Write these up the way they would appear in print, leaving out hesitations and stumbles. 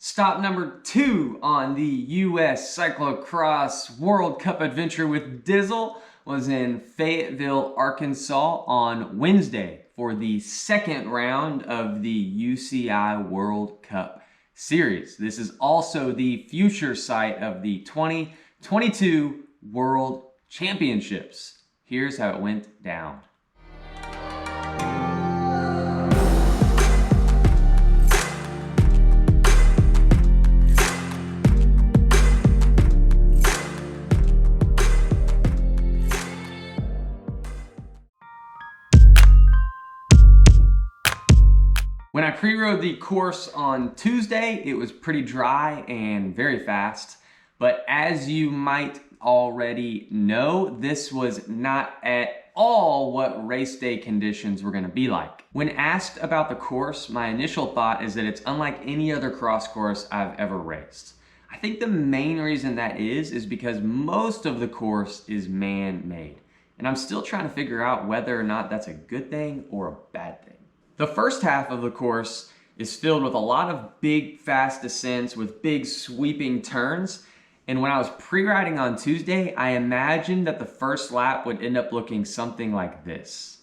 Stop number 2 on the U.S. Cyclocross World Cup adventure with Dizzle was in Fayetteville, Arkansas on Wednesday for the second round of the UCI World Cup Series. This is also the future site of the 2022 World Championships. Here's how it went down. When I pre-rode the course on Tuesday, it was pretty dry and very fast. But as you might already know, this was not at all what race day conditions were going to be like. When asked about the course, my initial thought is that it's unlike any other cross course I've ever raced. I think the main reason that is because most of the course is man-made. And I'm still trying to figure out whether or not that's a good thing or a bad thing. The first half of the course is filled with a lot of big, fast descents with big sweeping turns. And when I was pre-riding on Tuesday, I imagined that the first lap would end up looking something like this.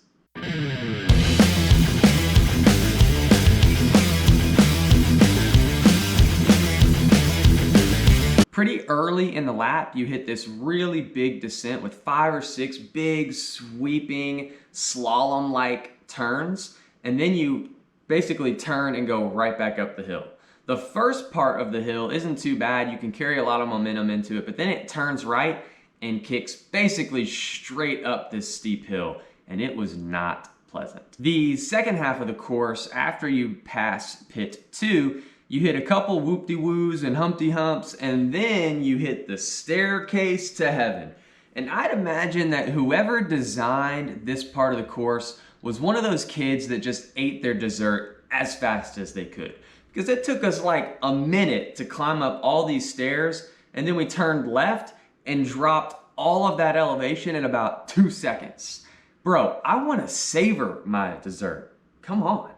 Pretty early in the lap, you hit this really big descent with 5 or 6 big, sweeping, slalom-like turns. And then you basically turn and go right back up the hill. The first part of the hill isn't too bad. You can carry a lot of momentum into it, but then it turns right and kicks basically straight up this steep hill, and it was not pleasant. The second half of the course, after you pass pit 2, you hit a couple whoop-de-woos and humpty-humps, and then you hit the staircase to heaven. And I'd imagine that whoever designed this part of the course was one of those kids that just ate their dessert as fast as they could. Because it took us like a minute to climb up all these stairs, and then we turned left and dropped all of that elevation in about 2 seconds. Bro, I want to savor my dessert. Come on.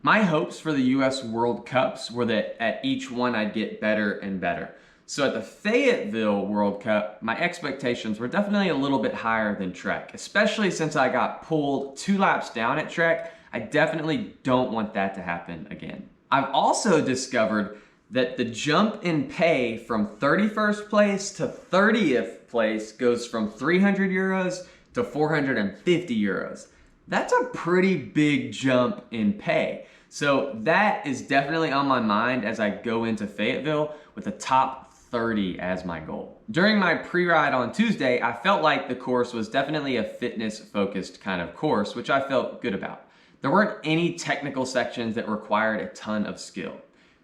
My hopes for the US World Cups were that at each one I'd get better and better. So at the Fayetteville World Cup, my expectations were definitely a little bit higher than Trek, especially since I got pulled 2 laps down at Trek. I definitely don't want that to happen again. I've also discovered that the jump in pay from 31st place to 30th place goes from 300 euros to 450 euros. That's a pretty big jump in pay. So that is definitely on my mind as I go into Fayetteville with the top 30 as my goal. During my pre-ride on Tuesday, I felt like the course was definitely a fitness-focused kind of course, which I felt good about. There weren't any technical sections that required a ton of skill.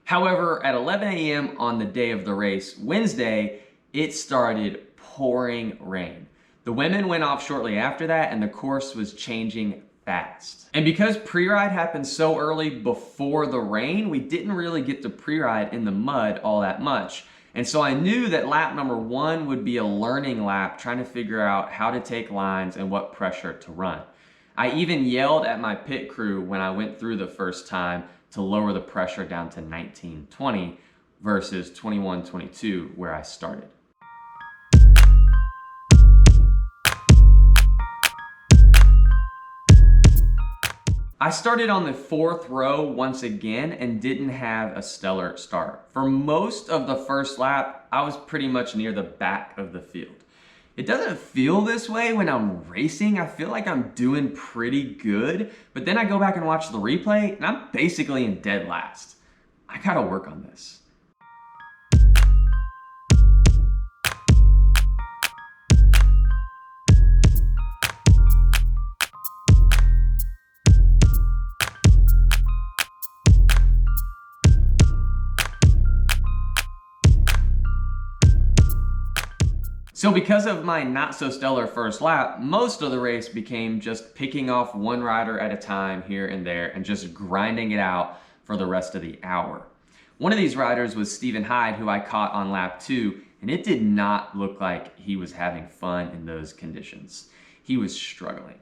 However, at 11 a.m. on the day of the race, Wednesday, it started pouring rain. The women went off shortly after that, and the course was changing fast. And because pre-ride happened so early before the rain, we didn't really get to pre-ride in the mud all that much. And so I knew that lap number 1 would be a learning lap, trying to figure out how to take lines and what pressure to run. I even yelled at my pit crew when I went through the first time to lower the pressure down to 19-20 versus 21-22 where I started. I started on the 4th row once again and didn't have a stellar start. For most of the first lap, I was pretty much near the back of the field. It doesn't feel this way when I'm racing. I feel like I'm doing pretty good, but then I go back and watch the replay and I'm basically in dead last. I gotta work on this. So because of my not so stellar first lap, most of the race became just picking off one rider at a time here and there and just grinding it out for the rest of the hour. One of these riders was Stephen Hyde, who I caught on lap 2, and it did not look like he was having fun in those conditions. He was struggling.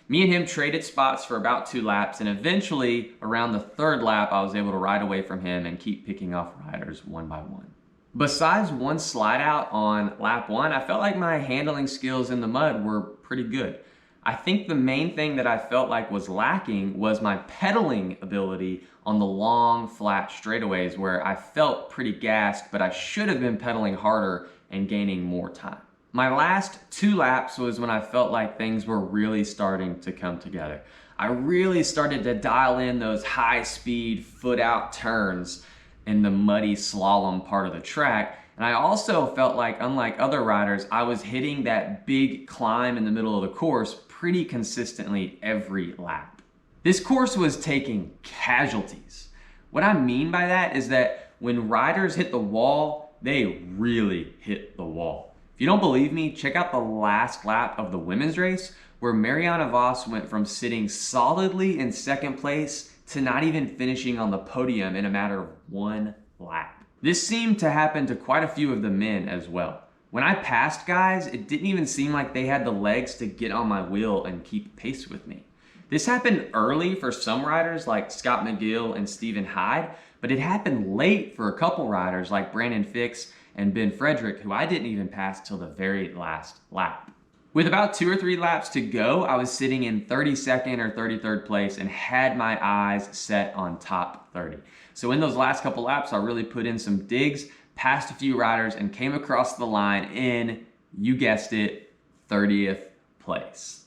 Me and him traded spots for about 2 laps, and eventually, around the 3rd lap, I was able to ride away from him and keep picking off riders one by one. Besides one slide out on lap 1, I felt like my handling skills in the mud were pretty good. I think the main thing that I felt like was lacking was my pedaling ability on the long, flat straightaways where I felt pretty gassed, but I should have been pedaling harder and gaining more time. My last 2 laps was when I felt like things were really starting to come together. I really started to dial in those high-speed, foot-out turns in the muddy slalom part of the track. And I also felt like, unlike other riders, I was hitting that big climb in the middle of the course pretty consistently every lap. This course was taking casualties. What I mean by that is that when riders hit the wall, they really hit the wall. If you don't believe me, check out the last lap of the women's race where Mariana Vos went from sitting solidly in 2nd place to not even finishing on the podium in a matter of 1 lap. This seemed to happen to quite a few of the men as well. When I passed guys, it didn't even seem like they had the legs to get on my wheel and keep pace with me. This happened early for some riders like Scott McGill and Stephen Hyde, but it happened late for a couple riders like Brandon Fix and Ben Frederick, who I didn't even pass till the very last lap. With about 2 or 3 laps to go, I was sitting in 32nd or 33rd place and had my eyes set on top 30. So in those last couple laps, I really put in some digs, passed a few riders, and came across the line in, you guessed it, 30th place.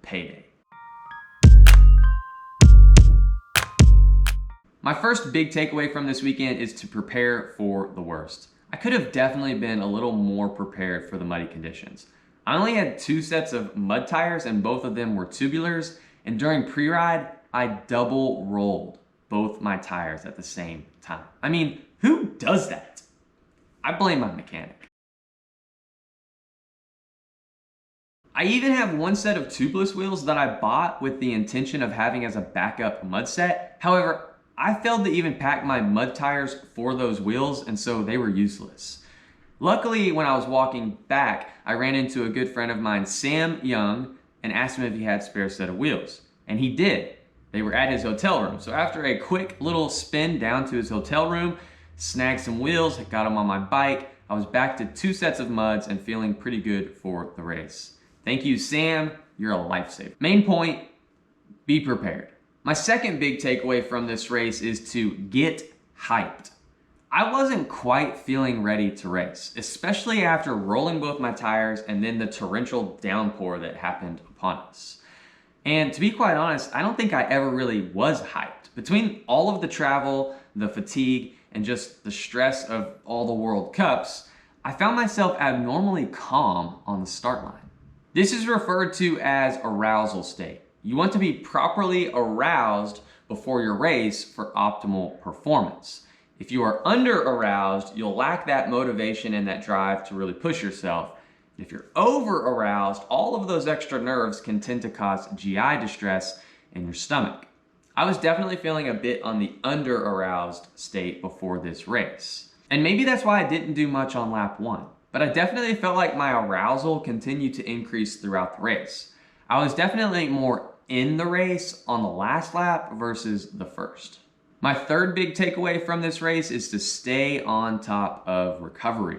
Payday. My first big takeaway from this weekend is to prepare for the worst. I could have definitely been a little more prepared for the muddy conditions. I only had 2 sets of mud tires and both of them were tubulars, and during pre-ride, I double rolled both my tires at the same time. I mean, who does that? I blame my mechanic. I even have 1 set of tubeless wheels that I bought with the intention of having as a backup mud set. However, I failed to even pack my mud tires for those wheels, and so they were useless. Luckily, when I was walking back, I ran into a good friend of mine, Sam Young, and asked him if he had a spare set of wheels. And he did. They were at his hotel room. So after a quick little spin down to his hotel room, snagged some wheels, got them on my bike, I was back to 2 sets of muds and feeling pretty good for the race. Thank you, Sam. You're a lifesaver. Main point, be prepared. My second big takeaway from this race is to get hyped. I wasn't quite feeling ready to race, especially after rolling both my tires and then the torrential downpour that happened upon us. And to be quite honest, I don't think I ever really was hyped. Between all of the travel, the fatigue, and just the stress of all the World Cups, I found myself abnormally calm on the start line. This is referred to as arousal state. You want to be properly aroused before your race for optimal performance. If you are under aroused, you'll lack that motivation and that drive to really push yourself. If you're over aroused, all of those extra nerves can tend to cause GI distress in your stomach. I was definitely feeling a bit on the under aroused state before this race. And maybe that's why I didn't do much on lap 1. But I definitely felt like my arousal continued to increase throughout the race. I was definitely more in the race on the last lap versus the first. My third big takeaway from this race is to stay on top of recovery.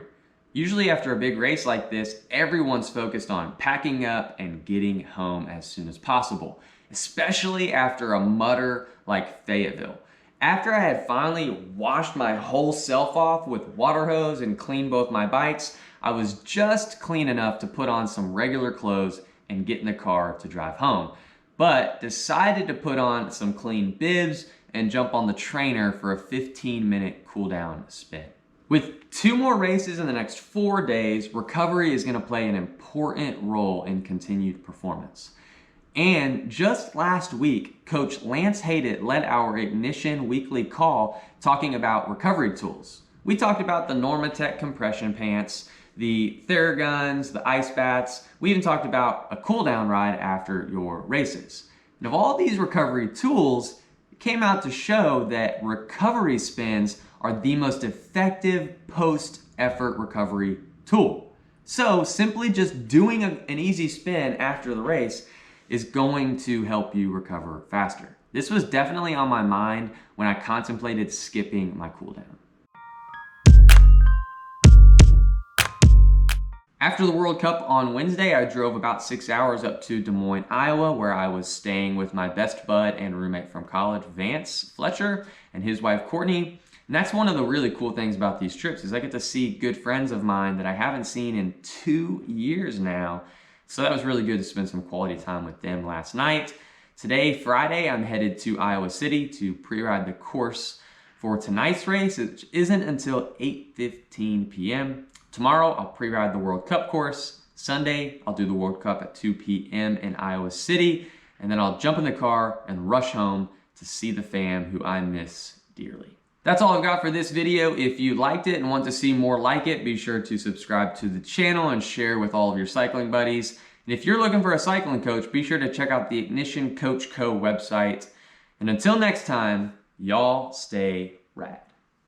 Usually after a big race like this, everyone's focused on packing up and getting home as soon as possible, especially after a mudder like Fayetteville. After I had finally washed my whole self off with water hose and cleaned both my bikes, I was just clean enough to put on some regular clothes and get in the car to drive home, but decided to put on some clean bibs and jump on the trainer for a 15-minute cool down spin. With 2 more races in the next 4 days, recovery is going to play an important role in continued performance. And just last week, Coach Lance Hayden led our Ignition weekly call talking about recovery tools. We talked about the Normatec compression pants, the Theraguns, the ice baths. We even talked about a cool down ride after your races. And of all these recovery tools, it came out to show that recovery spins are the most effective post-effort recovery tool. So simply just doing an easy spin after the race is going to help you recover faster. This was definitely on my mind when I contemplated skipping my cool down. After the World Cup on Wednesday, I drove about 6 hours up to Des Moines, Iowa, where I was staying with my best bud and roommate from college, Vance Fletcher, and his wife, Courtney. And that's one of the really cool things about these trips is I get to see good friends of mine that I haven't seen in 2 years now. So that was really good to spend some quality time with them last night. Today, Friday, I'm headed to Iowa City to pre-ride the course for tonight's race, which isn't until 8:15 p.m. Tomorrow, I'll pre-ride the World Cup course. Sunday, I'll do the World Cup at 2 p.m. in Iowa City. And then I'll jump in the car and rush home to see the fam who I miss dearly. That's all I've got for this video. If you liked it and want to see more like it, be sure to subscribe to the channel and share with all of your cycling buddies. And if you're looking for a cycling coach, be sure to check out the Ignition Coach Co website. And until next time, y'all stay rad.